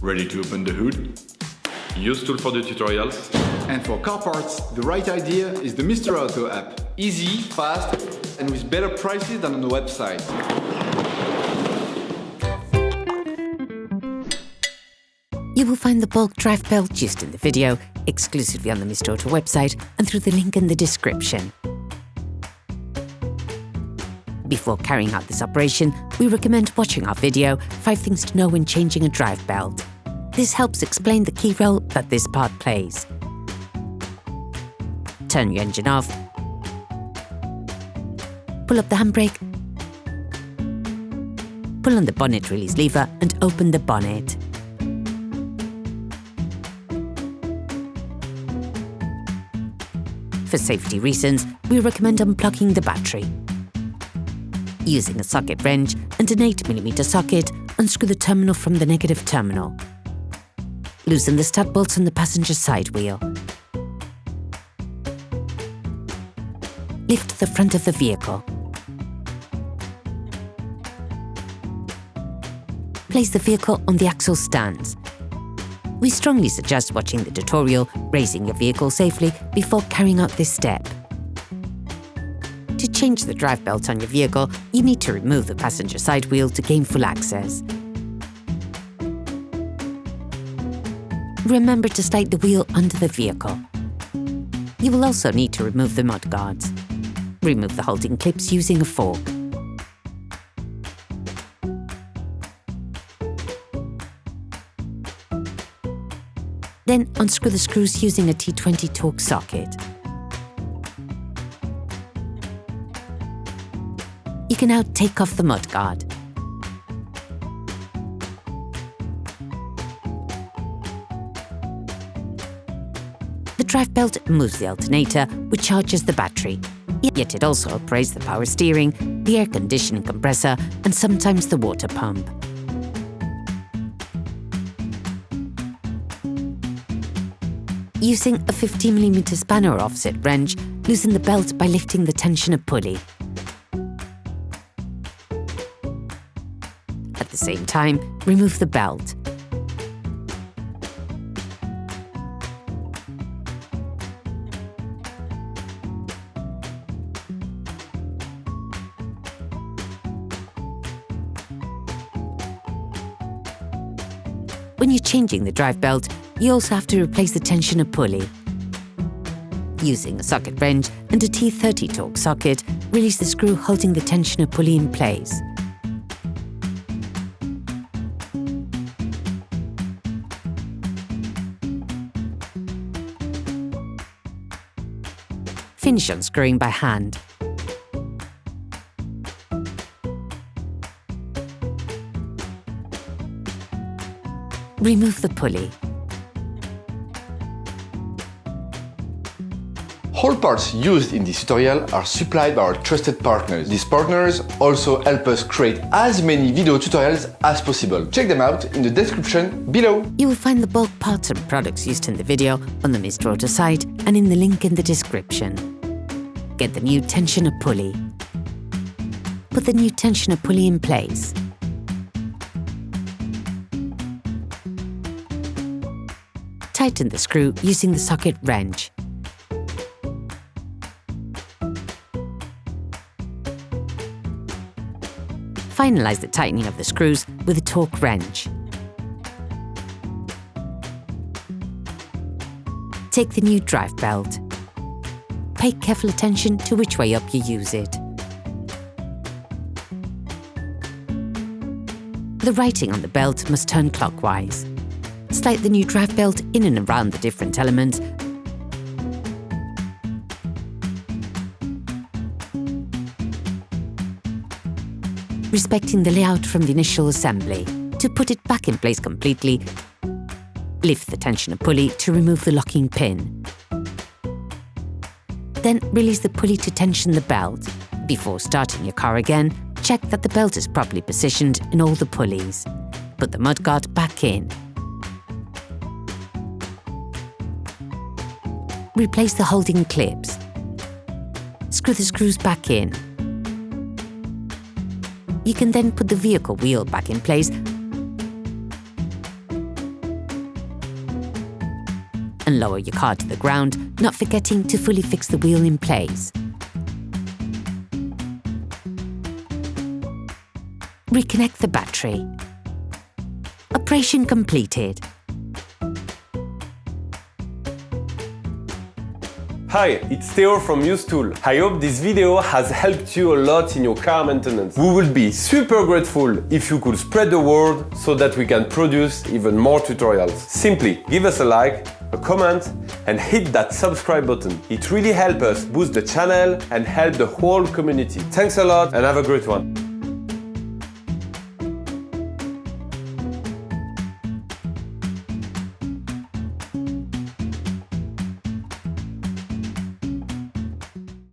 Ready to open the hood? Usetool for the tutorials. And for car parts, the right idea is the Mr. Auto app. Easy, fast, and with better prices than on the website. You will find the bulk drive belt used in the video exclusively on the Mr. Auto website and through the link in the description. Before carrying out this operation, we recommend watching our video 5 Things to Know when Changing a Drive Belt. This helps explain the key role that this part plays. Turn your engine off. Pull up the handbrake. Pull on the bonnet release lever and open the bonnet. For safety reasons, we recommend unplugging the battery. Using a socket wrench and an 8mm socket, unscrew the terminal from the negative terminal. Loosen the stud bolts on the passenger side wheel. Lift the front of the vehicle. Place the vehicle on the axle stands. We strongly suggest watching the tutorial, raising your vehicle safely before carrying out this step. To change the drive belt on your vehicle, you need to remove the passenger side wheel to gain full access. Remember to slide the wheel under the vehicle. You will also need to remove the mud guards. Remove the holding clips using a fork. Then unscrew the screws using a T20 Torx socket. You can now take off the mud guard. The drive belt moves the alternator, which charges the battery, yet it also operates the power steering, the air conditioning compressor, and sometimes the water pump. Using a 50mm spanner or offset wrench, loosen the belt by lifting the tensioner pulley. At the same time, remove the belt. When you're changing the drive belt, you also have to replace the tensioner pulley. Using a socket wrench and a T30 Torx socket, release the screw holding the tensioner pulley in place. Finish unscrewing by hand. Remove the pulley. All parts used in this tutorial are supplied by our trusted partners. These partners also help us create as many video tutorials as possible. Check them out in the description below. You will find the bulk parts and products used in the video on the Mr. Auto site and in the link in the description. Get the new tensioner pulley. Put the new tensioner pulley in place. Tighten the screw using the socket wrench. Finalize the tightening of the screws with a Torx wrench. Take the new drive belt. Pay careful attention to which way up you use it. The writing on the belt must turn clockwise. Slide the new drive belt in and around the different elements. Respecting the layout from the initial assembly. To put it back in place completely, lift the tensioner pulley to remove the locking pin. Then release the pulley to tension the belt. Before starting your car again, check that the belt is properly positioned in all the pulleys. Put the mudguard back in. Replace the holding clips. Screw the screws back in. You can then put the vehicle wheel back in place and lower your car to the ground, not forgetting to fully fix the wheel in place. Reconnect the battery. Operation completed. Hi, it's Theo from Usetool. I hope this video has helped you a lot in your car maintenance. We would be super grateful if you could spread the word so that we can produce even more tutorials. Simply give us a like, a comment, and hit that subscribe button. It really helps us boost the channel and help the whole community. Thanks a lot and have a great one.